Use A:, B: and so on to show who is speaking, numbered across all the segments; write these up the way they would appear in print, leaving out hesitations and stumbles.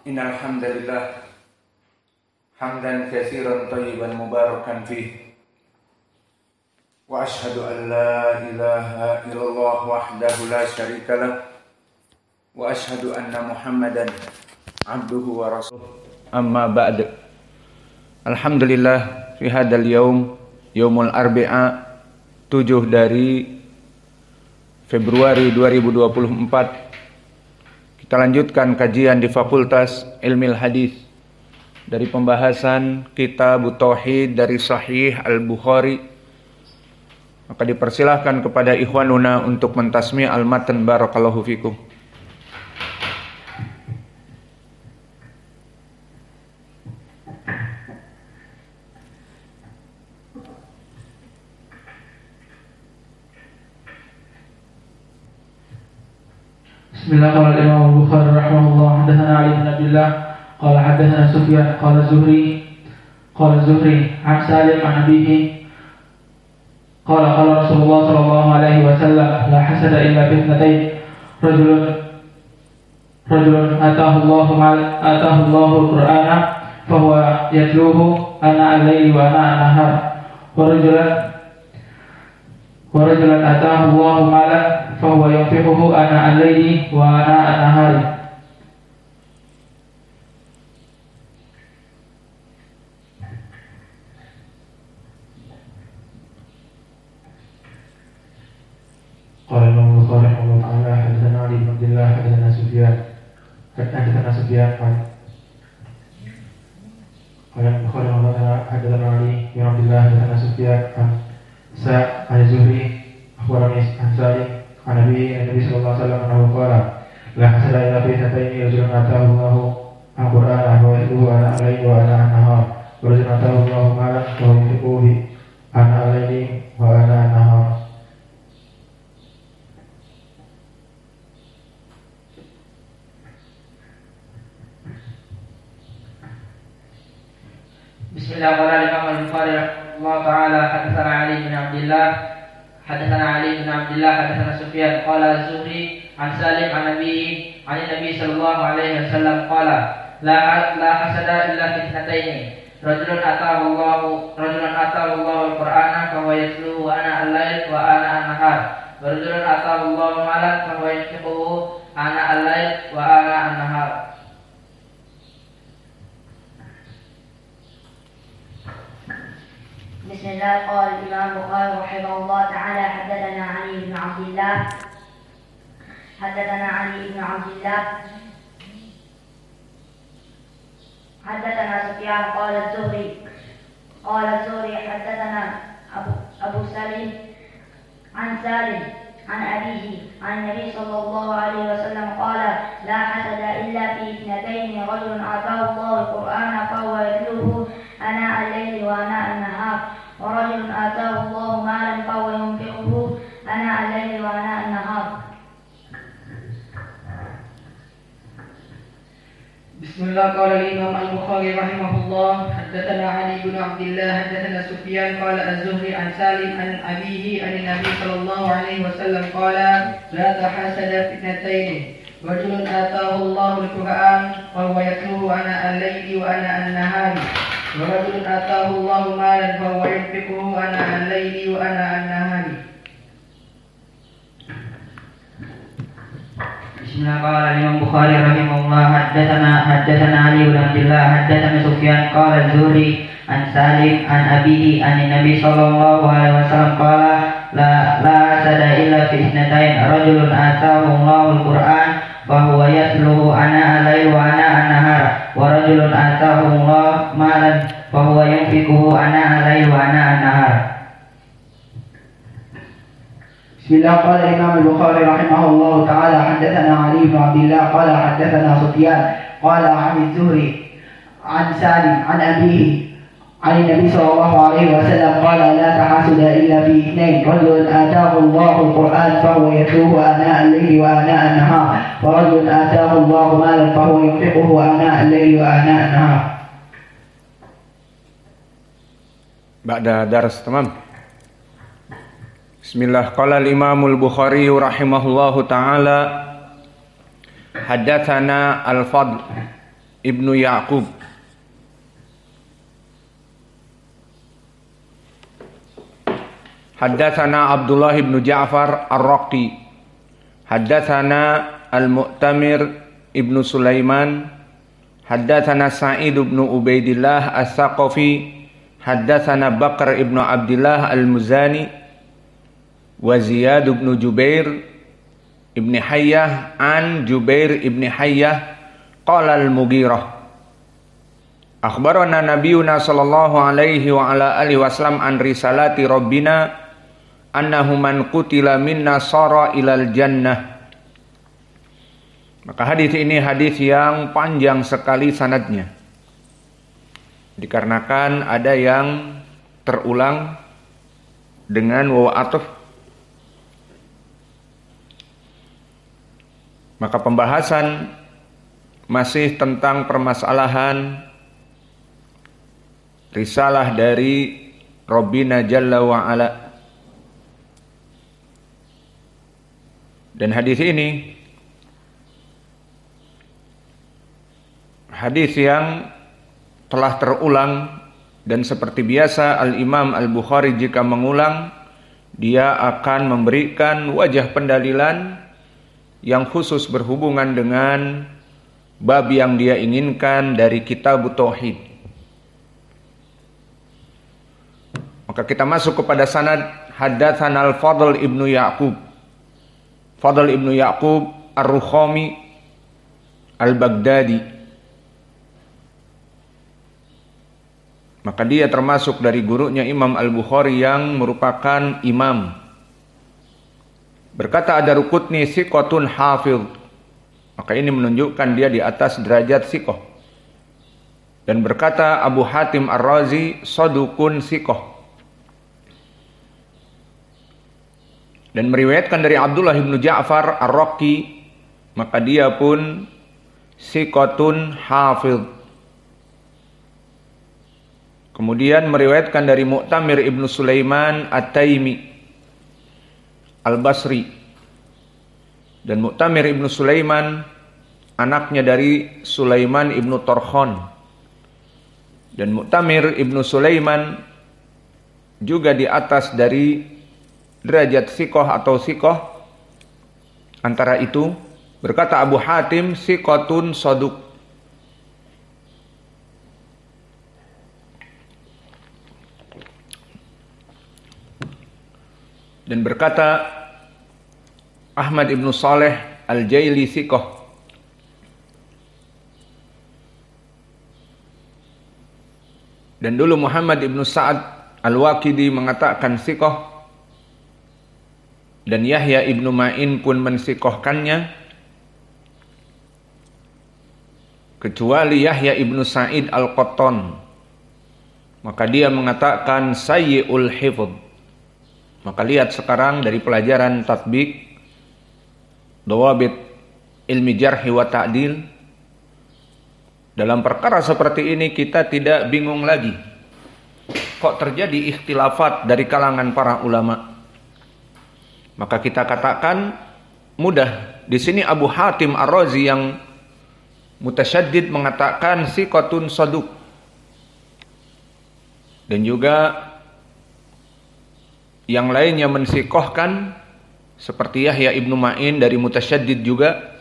A: Innal hamdalillah hamdan katsiran thayyiban mubarakan fih wa asyhadu an la ilaha illallah wahdahu la syarikalah wa asyhadu anna Muhammadan abduhu wa rasuluh. Amma ba'd. Alhamdulillah fi hadzal yaumul arba'a 7 dari Februari 2024 kita lanjutkan kajian di Fakultas Ilmil Hadis dari pembahasan Kitab Tauhid dari Sahih Al-Bukhari. Maka dipersilahkan kepada ikhwanuna untuk mentasmi' al-matan. Barakallahu fikum.
B: Bismillahirrahmanirrahim. Imam Bukhari rahimahullah hadatsana Ali bin Abdullah qala hadatsana Sufyan qala Zuhri an Salim an abihi qala Rasulullah sallallahu alaihi wasallam la hasada illa fitnatain rajulun atahu Allahu al-Qur'ana fa huwa yatluhu ana al-laili wa ana an-nahar wa rajulan atahu Allahu malan fahuwa yunfiquhu ana al-laili wa ana an-nahari. Qala Imam Bukhari rahimahullah ta'ala hadatsana Ali bin Abdullah hadatsana Sufyan Qala Bukhari rahimahullah ta'ala hadatsana Ali bin Abdullah hadatsana Sufyan Az-Zuhri akhbarani an Salim an Nabi sallallahu alaihi wasallam annahu qala la hasada illa fi thalathaini rajulun atahu Allahu al-Qur'ana wa yatluhu ana al-laili wa ana an-nahar wa rajulun atahu Allahu malan wa yunfiquhu ana al-laili wa ana an-nahar. Bismillahirrahmanirrahim. Allah Ta'ala hadatsana Ali bin Abdullah hadatsana Sufyan qala Zuhri an Salim an Nabi sallallahu alaihi wasallam qala la hasada illa fi ithnataini rajulun atahu Allahu al-Qur'ana fa huwa yatluhu ana al-lail wa ana an-nahar wa rajulun atahu Allahu malan fa huwa yunfiquhu ana al-lail wa ana an-nahar.
C: بسم الله. قال الإمام البخاري رحمه الله تعالى حدثنا علي بن عبد الله حدثنا سفيان قال الزهري حدثنا أبو سليم عن سالم عن أبيه عن النبي صلى الله عليه وسلم قال لا حسد إلا في اثنتين رجل آتاه الله القرآن فهو يتلوه آناء الليل وآناء النهار ورجل آتاه الله مالا فهو ينفقه آناء الليل وآناء النهار.
B: Bismillah. Qala al-Imam al-Bukhari rahimahullah hadatsana Ali bin Abdullah hadatsana Sufyan qala Az-Zuhri an Salim an abihi an Nabi sallallahu alaihi wasallam qala la tahasada fitnatayn rajulun atahu Allahu al-Qur'an wa huwa yatluhu ana al-laili wa ana an-nahari wa rajulun atahu Allahu malan fa huwa yunfiquhu ana al-laili wa ana an-nahari.
D: Bismillah. Qala Imam Bukhari rahimahullah hadatsana Ali bin Abdullah hadatsana Sufyan qala Az-Zuhri an Salim an abihi an Nabi sallallahu alaihi wasallam qala la hasada illa fi ithnatain rajulun atahu Allahu al-Qur'an fa huwa yatluhu ana al-lail wa ana an-nahar wa rajulun atahu Allahu malan fa huwa yunfiquhu ana al-lail wa ana an-nahar.
E: Bismillah. Qala Imam Bukhari rahimahullah ta'ala hadatsana Ali bin Abdullah qala hadatsana Sufyan qala an Az-Zuhri an Salim an abihi an Nabi sallallahu alaihi wasallam qala la tahasada illa fi ithnain rajulun atahu Allahu al-Qur'an fa huwa yatluhu ana al-laili wa ana an-nahar wa rajulun atahu Allahu malan fa huwa yunfiquhu ana al-laili wa ana an-nahar.
A: Ba'da daras tamam. Bismillah. Qala al-Imamul Bukhari rahimahullahu ta'ala hadatsana Al-Fadl ibnu Ya'qub. Haddatsana Abdullah ibnu Ja'far Ar-Raqi. Haddatsana Al-Mu'tamir ibnu Sulaiman. Haddatsana Sa'id ibnu Ubaidillah As-Saqafi. Haddatsana Bakar ibnu Abdullah Al-Muzani wa Ziyad ibnu Jubair ibni Hayyah an Jubair ibni Hayyah qala Al-Mughirah akhbarana nabiyuna sallallahu alaihi wa ala alihi wasallam an risalati rabbina annahu man qutila minna sara ilal jannah. Maka hadis ini hadis yang panjang sekali sanadnya, dikarenakan ada yang terulang dengan waw atuf. Maka pembahasan masih tentang permasalahan risalah dari Rabbina Jalla wa Ala. Dan hadis ini hadis yang telah terulang, dan seperti biasa Al-Imam Al-Bukhari jika mengulang, dia akan memberikan wajah pendalilan yang khusus berhubungan dengan bab yang dia inginkan dari kitab Tauhid. Maka kita masuk kepada sanad. Haddatsana Al-Fadl ibnu Ya'qub. Fadl ibnu Ya'qub Ar-Rukhami Al-Baghdadi. Maka dia termasuk dari gurunya Imam Al-Bukhari yang merupakan imam. Berkata Ad-Darqutni siqatun hafidh. Maka ini menunjukkan dia di atas derajat siqah. Dan berkata Abu Hatim Ar-Razi sadukun siqah. Dan meriwayatkan dari Abdullah ibnu Ja'far Ar-Raqi, maka dia pun siqatun hafidh. Kemudian meriwayatkan dari Mu'tamir ibnu Sulaiman At-Taimi Al-Basri. Dan Mu'tamir ibnu Sulaiman anaknya dari Sulaiman ibnu Tarkhan. Dan Mu'tamir ibnu Sulaiman juga di atas dari derajat siqah atau siqah. Antara itu berkata Abu Hatim siqatun saduk. Dan berkata Ahmad ibnu Saleh Al-Jaili siqah. Dan dulu Muhammad ibnu Sa'ad Al-Waqidi mengatakan siqah. Dan Yahya ibnu Ma'in pun mensikohkannya, kecuali Yahya ibnu Sa'id Al-Qattan. Maka dia mengatakan sayyi'ul hifdh. Maka lihat sekarang dari pelajaran tatbik dawabit ilmi jarhi wa ta'dil, dalam perkara seperti ini kita tidak bingung lagi kok terjadi ikhtilafat dari kalangan para ulama. Maka kita katakan mudah. Di sini Abu Hatim Ar-Razi yang mutasyaddid mengatakan siqatun saduk. Dan juga yang lainnya mensikohkan seperti Yahya ibnu Ma'in dari mutasyaddid juga.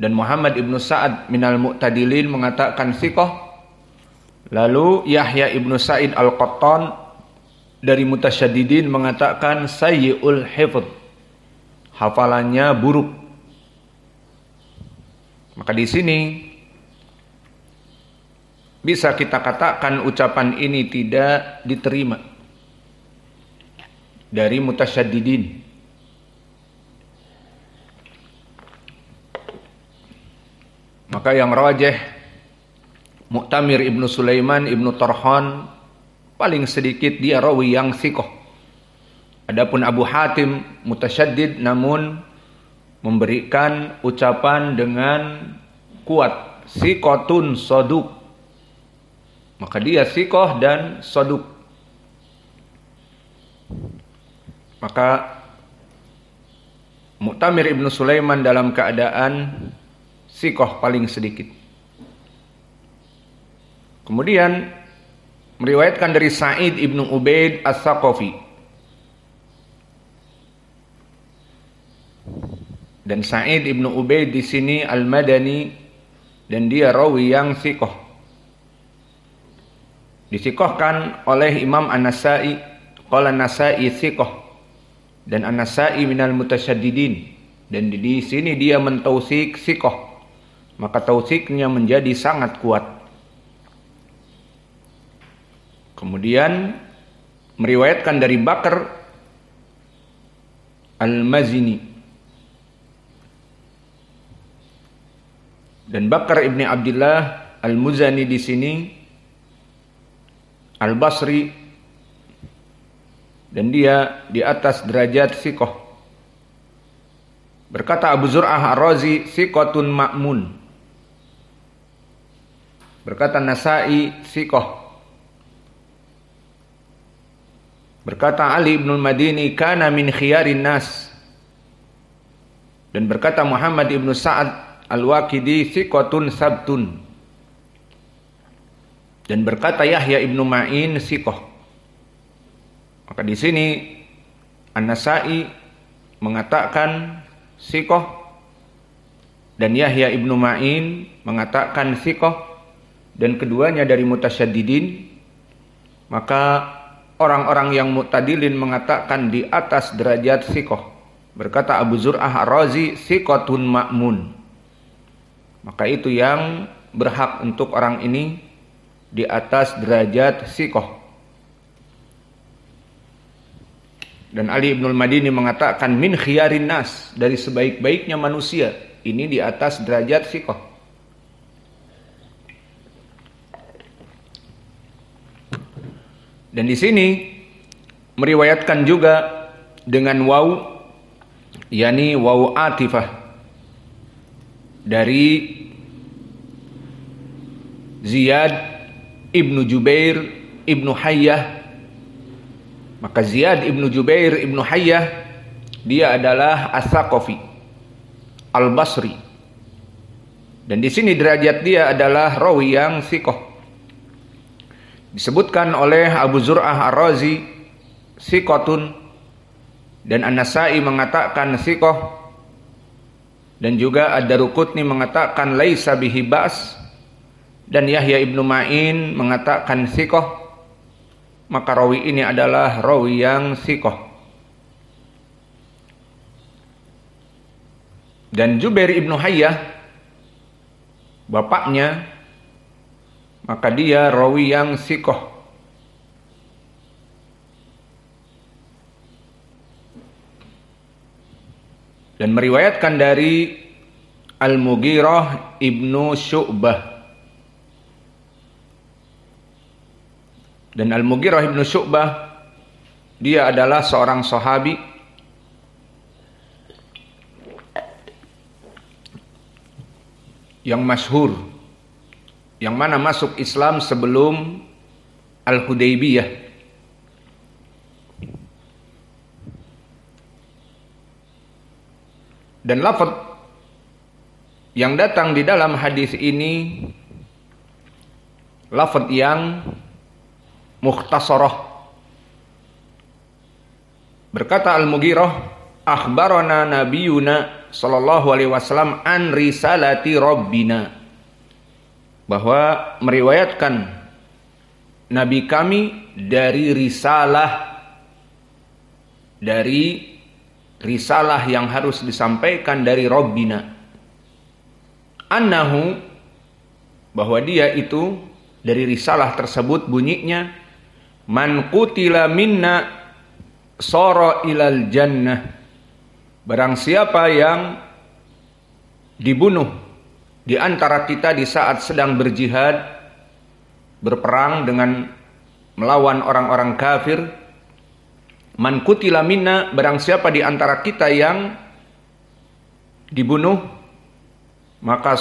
A: Dan Muhammad ibnu Sa'ad minal mu'tadilin mengatakan siqah. Lalu Yahya ibnu Sa'id Al-Qattan dari mutasyaddidin mengatakan sayyi'ul hifdh, hafalannya buruk. Maka di sini bisa kita katakan ucapan ini tidak diterima dari mutasyaddidin. Maka yang rajih Mu'tamir ibnu Sulaiman ibnu Tarkhan paling sedikit dia rawi yang siqah. Adapun Abu Hatim mutasyaddid namun memberikan ucapan dengan kuat siqatun saduk. Maka dia siqah dan saduk. Maka Mu'tamir ibnu Sulaiman dalam keadaan siqah paling sedikit. Kemudian meriwayatkan dari Sa'id ibnu Ubaid As-Saqafi. Dan Sa'id ibnu Ubaid di sini Al-Madani, dan dia rawi yang thiqah. Dithiqahkan oleh Imam An-Nasa'i, qala An-Nasa'i thiqah, dan An-Nasa'i minal mutasyaddidin, dan di sini dia mentautsik thiqah, maka tautsiknya menjadi sangat kuat. Kemudian meriwayatkan dari Bakar Al-Mazini, dan Bakar ibni Abdullah Al-Muzani di sini Al-Basri, dan dia di atas derajat thiqah. Berkata Abu Zur'ah Ar-Razi, thiqatun ma'mun. Berkata Nasa'i, thiqah. Berkata Ali ibn al-Madini, kana min khiyarin nas. Dan berkata Muhammad ibn Sa'ad Al-Waqidi, thiqatun sabtun. Dan berkata Yahya ibnu Ma'in, thiqah. Maka di sini An-Nasa'i mengatakan thiqah, dan Yahya ibnu Ma'in mengatakan thiqah, dan keduanya dari mutasyaddidin. Maka orang-orang yang mu'tadilin mengatakan di atas derajat thiqah. Berkata Abu Zur'ah Ar-Razi, thiqatun ma'mun. Maka itu yang berhak untuk orang ini di atas derajat thiqah. Dan Ali ibn al-Madini mengatakan min khiyarin nas, dari sebaik-baiknya manusia, ini di atas derajat thiqah. Dan di sini meriwayatkan juga dengan waw, yakni waw atifah, dari Ziyad ibnu Jubair ibnu Hayyah. Maka Ziyad ibnu Jubair ibnu Hayyah, dia adalah As-Saqafi Al-Basri, dan di sini derajat dia adalah rawi yang thiqah. Disebutkan oleh Abu Zur'ah Ar-Razi thiqatun, dan An-Nasa'i mengatakan thiqah, dan juga Ad-Daruqutni mengatakan laisa bihi ba's, dan Yahya ibnu Ma'in mengatakan thiqah. Maka rawi ini adalah rawi yang thiqah. Dan Jubair ibnu Hayyah, bapaknya, maka dia rawi yang thiqah. Dan meriwayatkan dari Al-Mughirah ibnu Syu'bah. Dan Al-Mughirah ibnu Syu'bah, dia adalah seorang sahabi yang masyhur, yang mana masuk Islam sebelum Al-Hudaybiyah. Dan lafaz yang datang di dalam hadis ini lafaz yang mukhtasarah. Berkata Al-Mughirah, akhbarana nabiyuna sallallahu alaihi wasallam an risalati rabbina, bahwa meriwayatkan nabi kami dari risalah yang harus disampaikan dari Rabbina, annahu, bahwa dia itu dari risalah tersebut bunyinya, man qutila minna sara ilal jannah, barang siapa yang dibunuh di antara kita di saat sedang berjihad, berperang dengan melawan orang-orang kafir, man qutila minna, barang siapa di antara kita yang dibunuh, maka